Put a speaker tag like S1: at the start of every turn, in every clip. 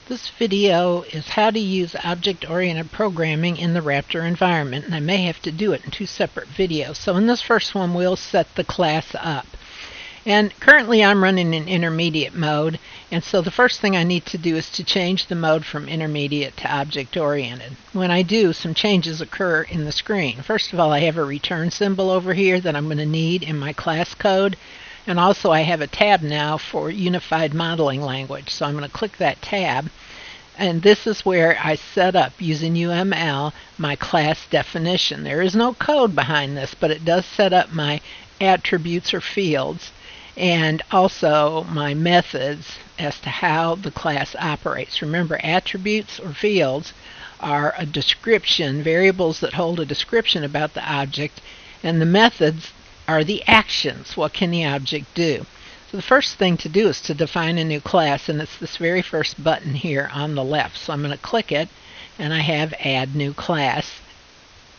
S1: This video is how to use object-oriented programming in the Raptor environment, and I may have to do it in two separate videos. So in this first one, we'll set the class up. And currently I'm running in intermediate mode, and so the first thing I need to do is to change the mode from intermediate to object-oriented. When I do, some changes occur in the screen. First of all, I have a return symbol over here that I'm going to need in my class code. And also I have a tab now for Unified Modeling Language. So I'm going to click that tab. And this is where I set up, using UML, my class definition. There is no code behind this, but it does set up my attributes or fields and also my methods as to how the class operates. Remember, attributes or fields are a description, variables that hold a description about the object, and the methods are the actions. What can the object do? So the first thing to do is to define a new class, and it's this very first button here on the left. So I'm going to click it, and I have Add New Class.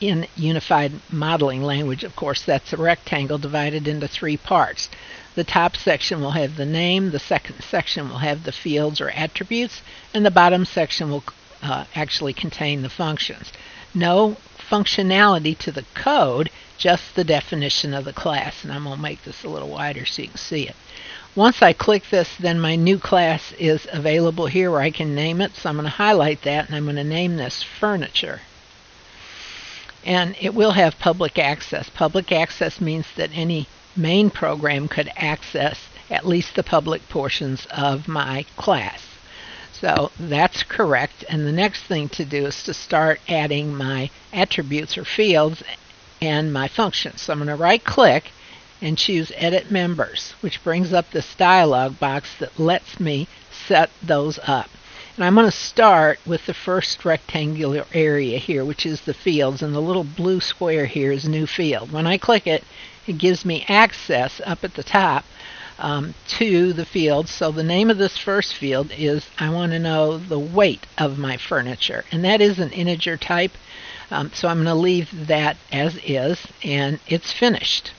S1: In Unified Modeling Language, of course, that's a rectangle divided into three parts. The top section will have the name, the second section will have the fields or attributes, and the bottom section will actually contain the functions. No functionality to the code, just the definition of the class, and I'm going to make this a little wider so you can see it. Once I click this, then my new class is available here where I can name it, so I'm going to highlight that and I'm going to name this Furniture. And it will have public access. Public access means that any main program could access at least the public portions of my class. So that's correct, and the next thing to do is to start adding my attributes or fields and my functions. So I'm going to right click and choose Edit Members, which brings up this dialog box that lets me set those up. And I'm going to start with the first rectangular area here, which is the fields, and the little blue square here is New Field. When I click it, it gives me access up at the top to the fields. So the name of this first field is, I want to know the weight of my furniture, and that is an integer type. So I'm going to leave that as is, and it's finished.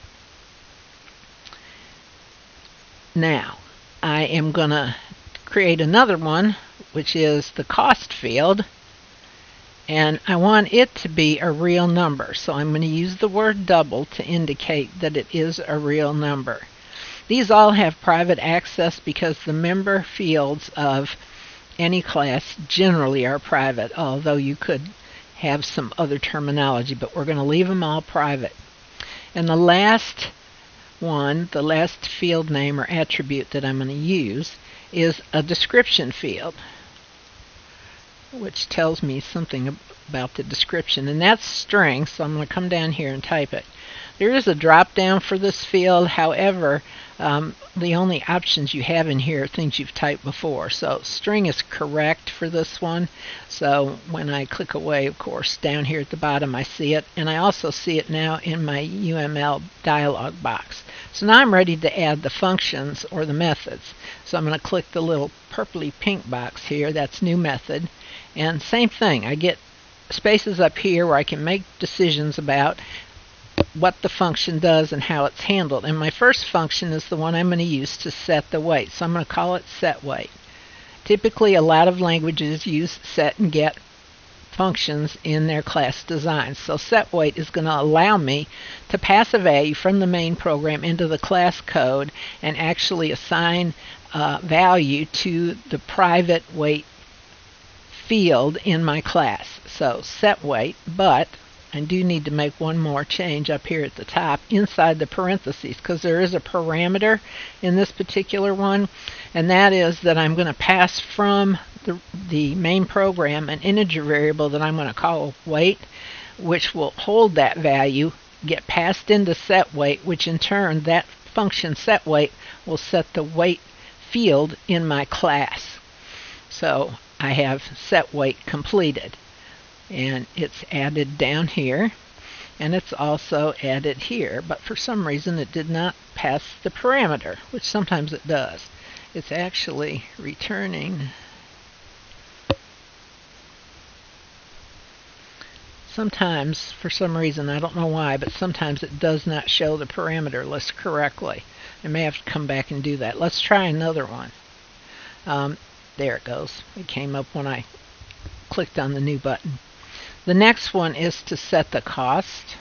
S1: Now, I am going to create another one, which is the cost field, and I want it to be a real number. So I'm going to use the word double to indicate that it is a real number. These all have private access because the member fields of any class generally are private, although you could have some other terminology, but we're going to leave them all private. And the last one, the last field name or attribute that I'm going to use is a description field, which tells me something about the description, and that's string. So I'm going to come down here and type it. There is a drop down for this field. However, the only options you have in here are things you've typed before. So string is correct for this one. So when I click away, of course, down here at the bottom I see it, and I also see it now in my UML dialog box. So now I'm ready to add the functions or the methods. So I'm going to click the little purpley pink box here. That's New Method. And same thing, I get spaces up here where I can make decisions about what the function does and how it's handled. And my first function is the one I'm going to use to set the weight. So I'm going to call it set weight. Typically, a lot of languages use set and get functions in their class designs. So set weight is going to allow me to pass a value from the main program into the class code and actually assign value to the private weight field in my class. So set weight, but I do need to make one more change up here at the top inside the parentheses, because there is a parameter in this particular one, and that is that I'm going to pass from the main program an integer variable that I'm going to call weight, which will hold that value, get passed into set weight, which in turn that function set weight will set the weight field in my class. So I have set weight completed, and it's added down here, and it's also added here, but for some reason it did not pass the parameter, which sometimes it does. It's actually returning sometimes, for some reason, I don't know why, but sometimes it does not show the parameter list correctly. I may have to come back and do that. Let's try another one. There it goes. It came up when I clicked on the new button. The next one is to set the cost,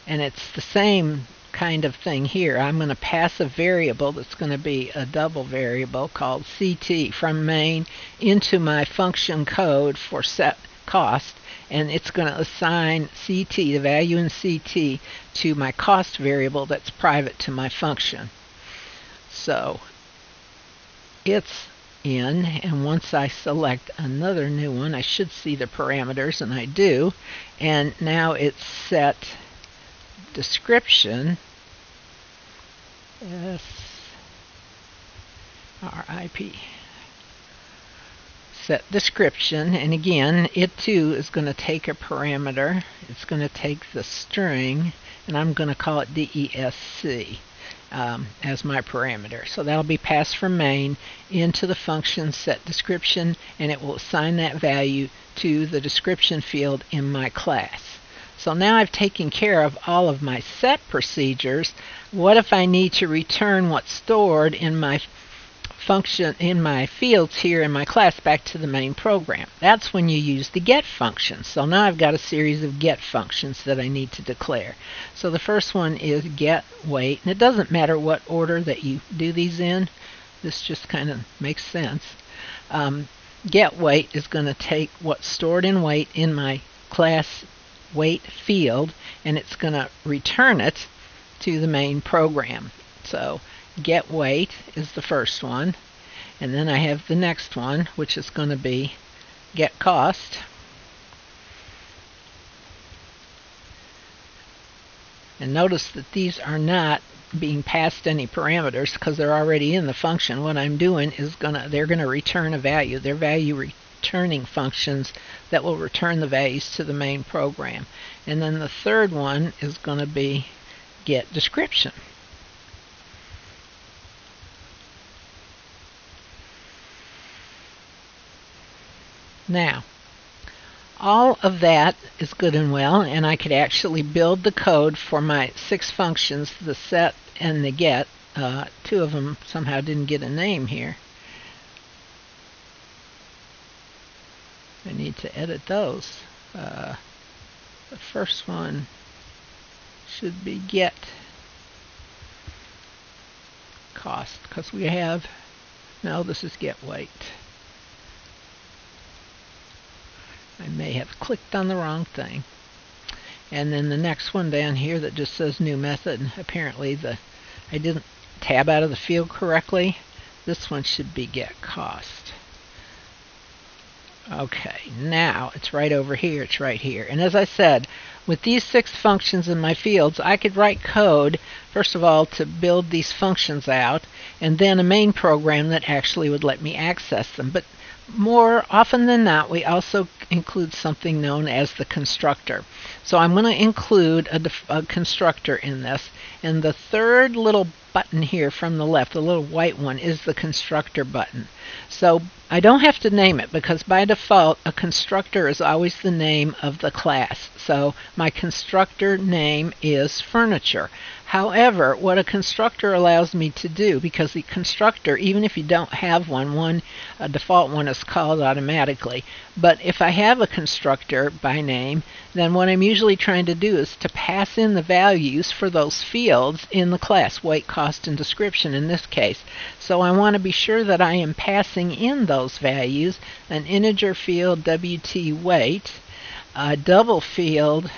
S1: and it's the same kind of thing here. I'm going to pass a variable that's going to be a double variable called CT from main into my function code for set cost, and it's going to assign CT, the value in CT, to my cost variable that's private to my function. So it's in, and once I select another new one, I should see the parameters, and I do. And now it's set description, SRIP, set description, and again it too is going to take a parameter. It's going to take the string, and I'm going to call it DESC. As my parameter. So that'll be passed from main into the function set description, and it will assign that value to the description field in my class. So now I've taken care of all of my set procedures. What if I need to return what's stored in my function, in my fields here in my class, back to the main program? That's when you use the get function. So now I've got a series of get functions that I need to declare. So the first one is get weight, and it doesn't matter what order that you do these in. This just kind of makes sense. Get weight is going to take what's stored in weight in my class weight field, and it's going to return it to the main program. So get weight is the first one, and then I have the next one, which is going to be get cost. And notice that these are not being passed any parameters because they're already in the function. What I'm doing is they're going to return a value. They're value returning functions that will return the values to the main program. And then the third one is going to be get description. Now, all of that is good and well, and I could actually build the code for my 6 functions, the set and the get. 2 of them somehow didn't get a name here. I need to edit those. The first one should be get cost, because we have, no, this is get weight. I may have clicked on the wrong thing. And then the next one down here that just says new method, and apparently I didn't tab out of the field correctly. This one should be get cost. Okay, now it's right over here, it's right here. And as I said, with these 6 functions in my fields, I could write code, first of all, to build these functions out, and then a main program that actually would let me access them. But more often than not, we also include something known as the constructor. So I'm going to include a constructor in this, and the third little button here from the left, the little white one, is the constructor button. So I don't have to name it because by default a constructor is always the name of the class. So my constructor name is furniture. However, what a constructor allows me to do, because the constructor, even if you don't have one, a default one is called automatically. But if I have a constructor by name, then what I'm usually trying to do is to pass in the values for those fields in the class, weight, cost, and description in this case. So I want to be sure that I am passing in those values, an integer field WT weight, a double field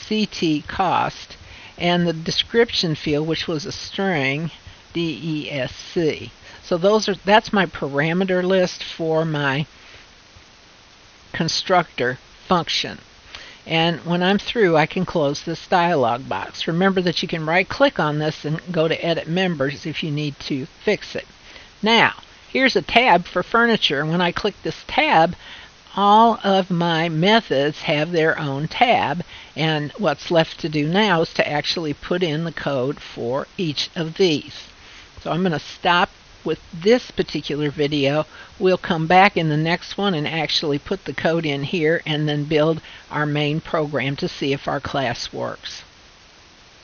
S1: CT cost, and the description field, which was a string, DESC. So that's my parameter list for my constructor function. And when I'm through, I can close this dialog box. Remember that you can right-click on this and go to Edit Members if you need to fix it. Now, here's a tab for furniture. When I click this tab, all of my methods have their own tab, and what's left to do now is to actually put in the code for each of these. So I'm going to stop with this particular video. We'll come back in the next one and actually put the code in here and then build our main program to see if our class works.